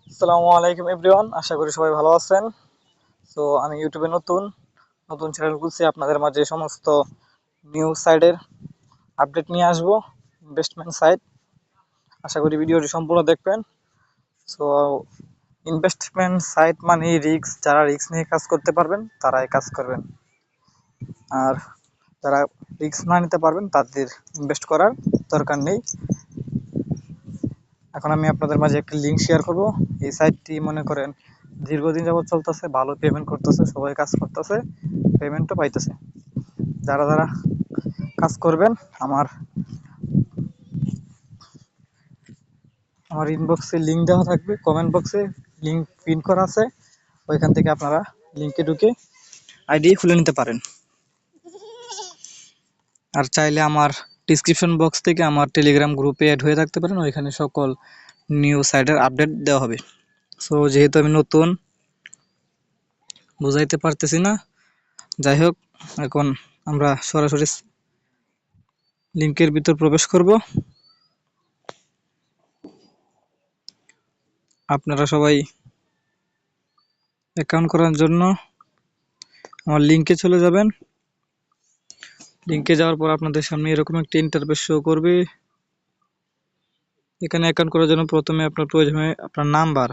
আসসালামু আলাইকুম এভরিওয়ান, আশা করি সবাই ভালো আছেন। তো আমি ইউটিউবে নতুন নতুন চ্যানেল খুলছি, আপনাদের মাঝে সমস্ত নিউজ সাইটের আপডেট নিয়ে আসবো। ইনভেস্টমেন্ট সাইট, আশা করি ভিডিওটি সম্পূর্ণ দেখবেন। সো ইনভেস্টমেন্ট সাইট মানে রিস্ক, যারা রিস্ক নিয়ে কাজ করতে পারবেন তারাই কাজ করবেন, আর যারা রিস্ক না নিতে পারবেন তাদের ইনভেস্ট করার দরকার নেই। এখন আমি আপনাদের মাঝে একটি লিঙ্ক শেয়ার করব। এই সাইটটি মনে করেন দীর্ঘদিন যাবত চলতেছে, ভালো পেমেন্ট করতেছে, সবাই কাজ করতেছে, পেমেন্টও পাইতেছে। যারা যারা কাজ করবেন, আমার আমার ইনবক্সে লিঙ্ক দেওয়া থাকবে, কমেন্ট বক্সে লিঙ্ক পিন করা আছে, ওইখান থেকে আপনারা লিঙ্কে ঢুকে আইডি খুলে নিতে পারেন। আর চাইলে আমার ডিসক্রিপশন বক্স থেকে আমার টেলিগ্রাম গ্রুপে অ্যাড হয়ে থাকতে পারেন, ওইখানে সকল নিউজ সাইটের আপডেট দেওয়া হবে। সো যেহেতু আমি নতুন, বুঝাইতে পারতেছি না, যাই হোক, এখন আমরা সরাসরি লিঙ্কের ভিতর প্রবেশ করব। আপনারা সবাই অ্যাকাউন্ট করার জন্য আমার লিঙ্কে চলে যাবেন। লিঙ্কে যাওয়ার পর আপনাদের সামনে এরকম একটি ইন্টারফেস শো করবে। এখানে অ্যাকাউন্ট করার জন্য প্রথমে আপনার প্রয়োজন হয় আপনার নাম্বার।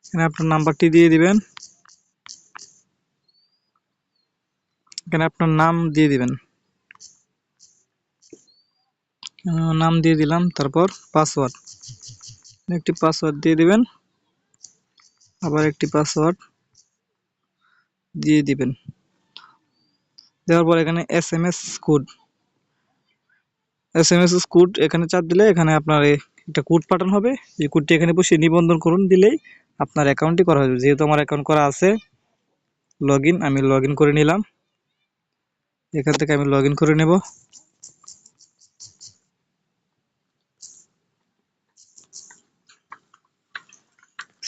এখানে আপনার নাম্বারটি দিয়ে দিবেন, এখানে আপনার নাম দিয়ে দিবেন, নাম দিয়ে দিলাম। তারপর পাসওয়ার্ড, একটি পাসওয়ার্ড দিয়ে দিবেন, আবার একটি পাসওয়ার্ড দিয়ে দিবেন। দেওয়ার পর এখানে এসএমএস কোড এখানে চাপ দিলে এখানে আপনার একটা কোড পাঠানো হবে। এই কোডটি এখানে বসে নিবন্ধন করুন, দিলেই আপনার অ্যাকাউন্টটি করা হবে। যেহেতু আমার অ্যাকাউন্ট করা আছে, আমি লগ ইন করে নিলাম। এখান থেকে আমি লগ ইন করে নেব।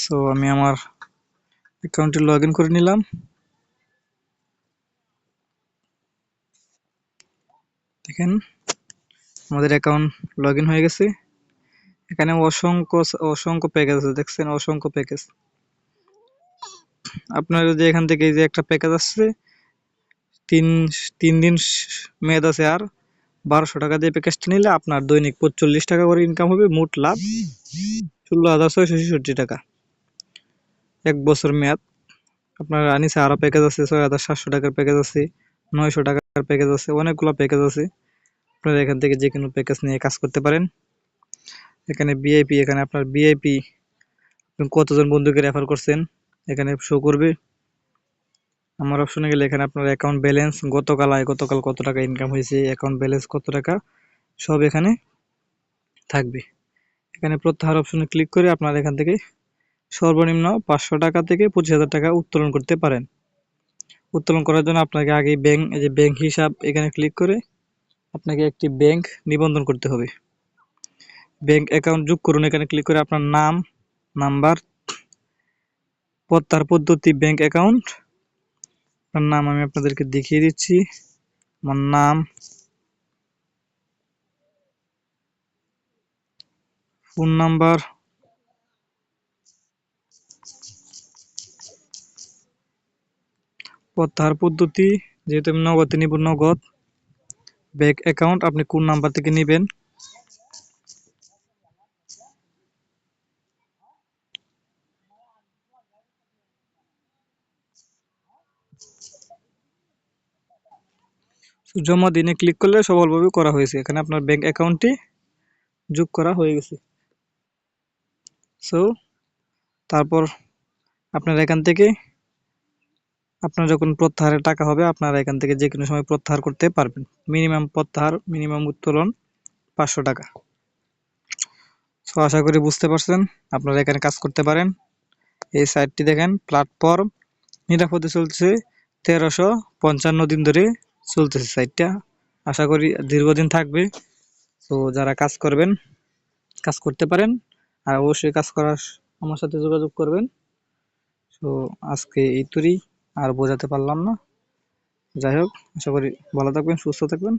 সো আমি আমার অ্যাকাউন্টে লগ ইন করে নিলাম। দেখেন আমাদের অ্যাকাউন্ট লগ ইন হয়ে গেছে। এখানে অসংখ্য অসংখ্য প্যাকেজ আছে, দেখছেন অসংখ্য প্যাকেজ। আপনার যদি এখান থেকে এই যে একটা প্যাকেজ আসছে, তিন তিন দিন মেয়াদ আছে, আর 1200 টাকা দিয়ে প্যাকেজটা নিলে আপনার দৈনিক 45 টাকা করে ইনকাম হবে, মোট লাভ 16,666 টাকা, 1 বছর মেয়াদ। আপনার নিচে আরো প্যাকেজ আছে, 6,700 টাকার প্যাকেজ আছে, 900 টাকার প্যাকেজ আছে, অনেকগুলো প্যাকেজ আছে। আপনারা এখান থেকে যে কোনো প্যাকেজ নিয়ে কাজ করতে পারেন। এখানে ভিআইপি, এখানে আপনার ভিআইপি কতজন বন্ধুকে রেফার করছেন এখানে শো করবে। আমার অপশনে গেলে এখানে আপনার অ্যাকাউন্ট ব্যালেন্স, গতকাল কত টাকা ইনকাম হয়েছে, অ্যাকাউন্ট ব্যালেন্স কত টাকা, সব এখানে থাকবে। এখানে প্রত্যাহার অপশনে ক্লিক করে আপনারা এখান থেকে সর্বনিম্ন 500 টাকা থেকে 25,000 টাকা উত্তোলন করতে পারেন। উত্তোলন করার জন্য আপনাকে আগে ব্যাংক হিসাব এখানে ক্লিক করে আপনাকে একটি ব্যাংক নিবন্ধন করতে হবে। ব্যাংক অ্যাকাউন্ট যোগ করুন, এখানে ক্লিক করে আপনার নাম, নাম্বার, প্রত্যাহার পদ্ধতি, ব্যাংক অ্যাকাউন্ট। আপনার নাম আমি আপনাদেরকে দেখিয়ে দিচ্ছি। আমার নাম, ফোন নাম্বার, প্রত্যাহার পদ্ধতি, যেহেতু আমি নগদে নিব, নগদ। ব্যাংক অ্যাকাউন্ট আপনি কোন নাম্বার থেকে নেবেন, জমা দিনে ক্লিক করলে সফলভাবে করা হয়েছে। এখানে আপনার ব্যাংক অ্যাকাউন্টটি যোগ করা হয়ে গেছে। সো তারপর আপনার এখান থেকে আপনার যখন প্রত্যাহারের টাকা হবে, আপনারা এখান থেকে যে কোনো সময় প্রত্যাহার করতে পারবেন। মিনিমাম উত্তোলন 500 টাকা। সো আশা করি বুঝতে পারছেন, আপনারা এখানে কাজ করতে পারেন। এই সাইটটি দেখেন, প্ল্যাটফর্ম নিরাপদে চলছে, 1355 দিন ধরে চলতেছে সাইটটা। আশা করি দীর্ঘদিন থাকবে। তো যারা কাজ করবেন, কাজ করতে পারেন, আর অবশ্যই কাজ করার আমার সাথে যোগাযোগ করবেন। তো আজকে এই তুরি আর বোঝাতে পারলাম না। যাই হোক, আশা করি ভালো থাকবেন, সুস্থ থাকবেন।